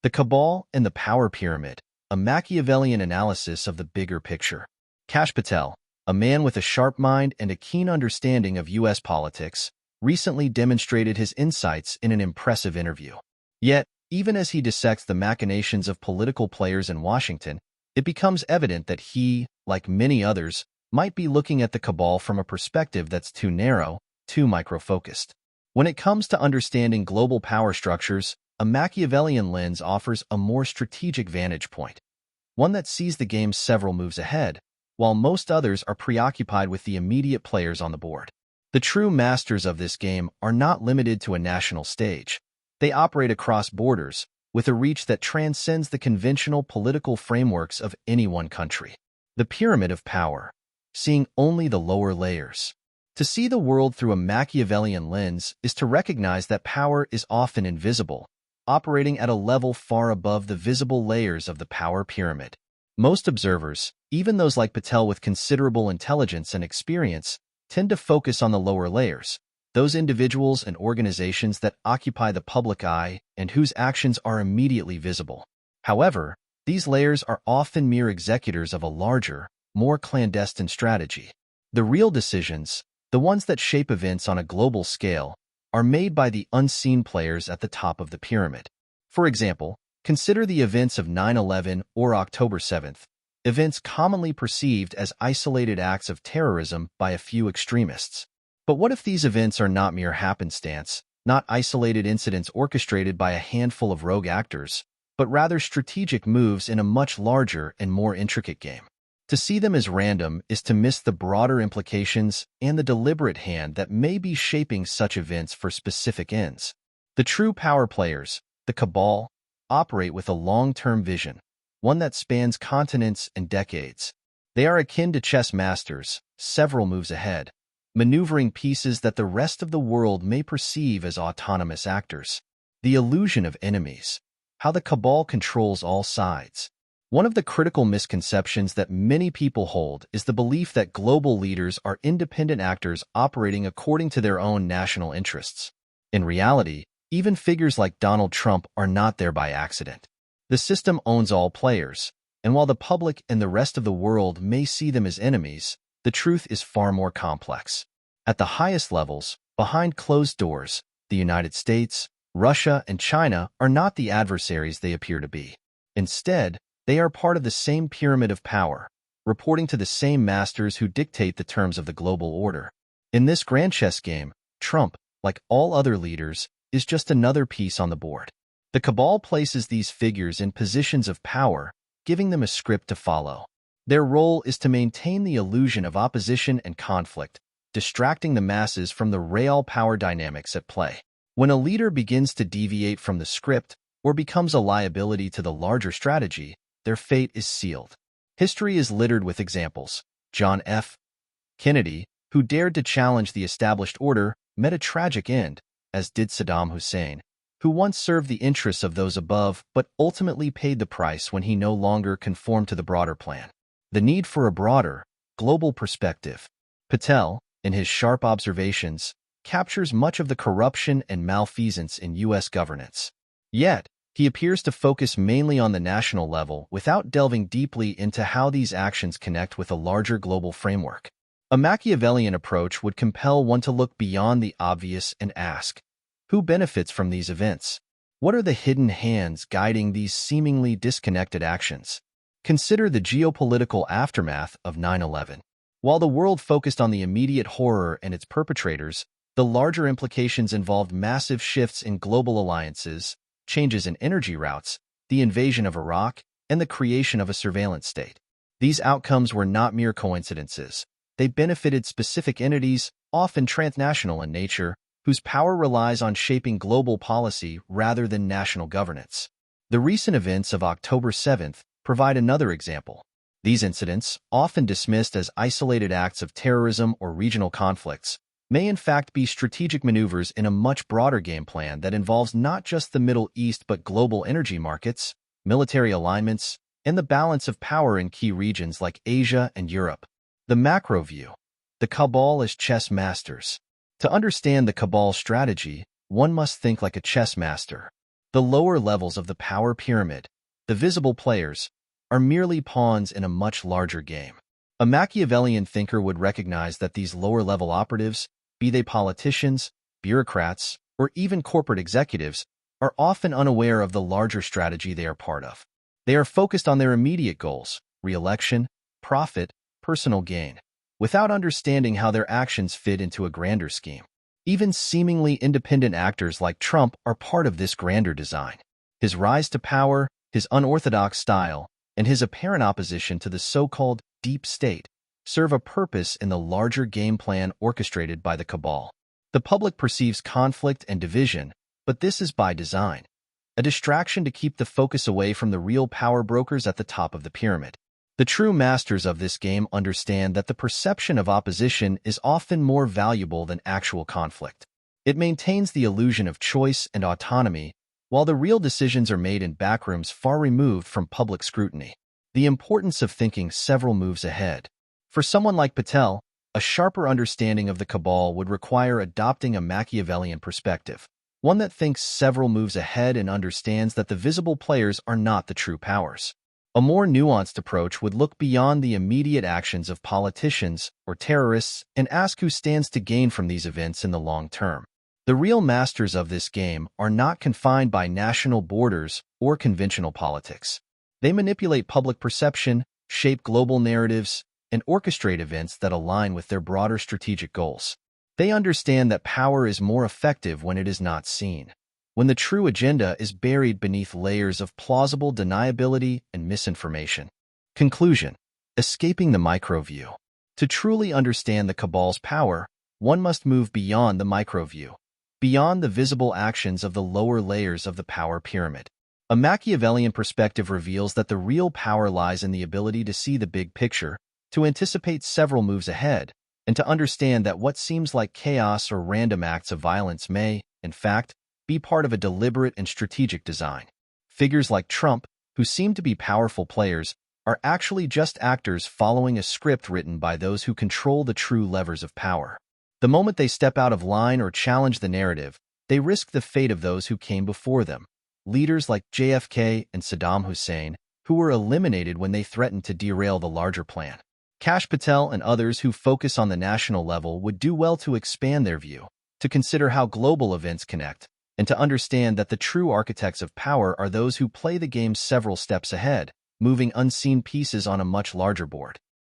The Cabal and the Power Pyramid, a Machiavellian analysis of the bigger picture. Kash Patel, a man with a sharp mind and a keen understanding of U.S. politics, recently demonstrated his insights in an impressive interview. Yet, even as he dissects the machinations of political players in Washington, it becomes evident that he, like many others, might be looking at the Cabal from a perspective that's too narrow, too micro-focused. When it comes to understanding global power structures, a Machiavellian lens offers a more strategic vantage point, one that sees the game several moves ahead, while most others are preoccupied with the immediate players on the board. The true masters of this game are not limited to a national stage. They operate across borders, with a reach that transcends the conventional political frameworks of any one country. The pyramid of power, seeing only the lower layers. To see the world through a Machiavellian lens is to recognize that power is often invisible, operating at a level far above the visible layers of the power pyramid. Most observers, even those like Patel with considerable intelligence and experience, tend to focus on the lower layers, those individuals and organizations that occupy the public eye and whose actions are immediately visible. However, these layers are often mere executors of a larger, more clandestine strategy. The real decisions, the ones that shape events on a global scale, are made by the unseen players at the top of the pyramid. For example, consider the events of 9/11 or October 7th, events commonly perceived as isolated acts of terrorism by a few extremists. But what if these events are not mere happenstance, not isolated incidents orchestrated by a handful of rogue actors, but rather strategic moves in a much larger and more intricate game? To see them as random is to miss the broader implications and the deliberate hand that may be shaping such events for specific ends. The true power players, the Cabal, operate with a long-term vision, one that spans continents and decades. They are akin to chess masters, several moves ahead, maneuvering pieces that the rest of the world may perceive as autonomous actors. The illusion of enemies, how the Cabal controls all sides. One of the critical misconceptions that many people hold is the belief that global leaders are independent actors operating according to their own national interests. In reality, even figures like Donald Trump are not there by accident. The system owns all players, and while the public and the rest of the world may see them as enemies, the truth is far more complex. At the highest levels, behind closed doors, the United States, Russia, and China are not the adversaries they appear to be. Instead, they are part of the same pyramid of power, reporting to the same masters who dictate the terms of the global order. In this grand chess game, Trump, like all other leaders, is just another piece on the board. The Cabal places these figures in positions of power, giving them a script to follow. Their role is to maintain the illusion of opposition and conflict, distracting the masses from the real power dynamics at play. When a leader begins to deviate from the script or becomes a liability to the larger strategy, their fate is sealed. History is littered with examples. John F. Kennedy, who dared to challenge the established order, met a tragic end, as did Saddam Hussein, who once served the interests of those above but ultimately paid the price when he no longer conformed to the broader plan. The need for a broader, global perspective. Patel, in his sharp observations, captures much of the corruption and malfeasance in U.S. governance. Yet, he appears to focus mainly on the national level without delving deeply into how these actions connect with a larger global framework. A Machiavellian approach would compel one to look beyond the obvious and ask, who benefits from these events? What are the hidden hands guiding these seemingly disconnected actions? Consider the geopolitical aftermath of 9/11. While the world focused on the immediate horror and its perpetrators, the larger implications involved massive shifts in global alliances, changes in energy routes, the invasion of Iraq, and the creation of a surveillance state. These outcomes were not mere coincidences. They benefited specific entities, often transnational in nature, whose power relies on shaping global policy rather than national governance. The recent events of October 7th provide another example. These incidents, often dismissed as isolated acts of terrorism or regional conflicts, may in fact be strategic maneuvers in a much broader game plan that involves not just the Middle East but global energy markets, military alignments, and the balance of power in key regions like Asia and Europe. The macro view. The Cabal as chess masters. To understand the Cabal strategy, one must think like a chess master. The lower levels of the power pyramid, the visible players, are merely pawns in a much larger game. A Machiavellian thinker would recognize that these lower-level operatives, be they politicians, bureaucrats, or even corporate executives, are often unaware of the larger strategy they are part of. They are focused on their immediate goals, re-election, profit, personal gain, without understanding how their actions fit into a grander scheme. Even seemingly independent actors like Trump are part of this grander design. His rise to power, his unorthodox style, and his apparent opposition to the so-called deep state serve a purpose in the larger game plan orchestrated by the cabal. The public perceives conflict and division, but this is by design, a distraction to keep the focus away from the real power brokers at the top of the pyramid. The true masters of this game understand that the perception of opposition is often more valuable than actual conflict. It maintains the illusion of choice and autonomy, while the real decisions are made in backrooms far removed from public scrutiny. The importance of thinking several moves ahead. For someone like Patel, a sharper understanding of the cabal would require adopting a Machiavellian perspective, one that thinks several moves ahead and understands that the visible players are not the true powers. A more nuanced approach would look beyond the immediate actions of politicians or terrorists and ask who stands to gain from these events in the long term. The real masters of this game are not confined by national borders or conventional politics. They manipulate public perception, shape global narratives, and orchestrate events that align with their broader strategic goals. They understand that power is more effective when it is not seen, when the true agenda is buried beneath layers of plausible deniability and misinformation. Conclusion: escaping the micro-view. To truly understand the cabal's power, one must move beyond the micro-view, beyond the visible actions of the lower layers of the power pyramid. A Machiavellian perspective reveals that the real power lies in the ability to see the big picture, to anticipate several moves ahead, and to understand that what seems like chaos or random acts of violence may, in fact, be part of a deliberate and strategic design. Figures like Trump, who seem to be powerful players, are actually just actors following a script written by those who control the true levers of power. The moment they step out of line or challenge the narrative, they risk the fate of those who came before them. Leaders like JFK and Saddam Hussein, who were eliminated when they threatened to derail the larger plan. Kash Patel and others who focus on the national level would do well to expand their view, to consider how global events connect, and to understand that the true architects of power are those who play the game several steps ahead, moving unseen pieces on a much larger board.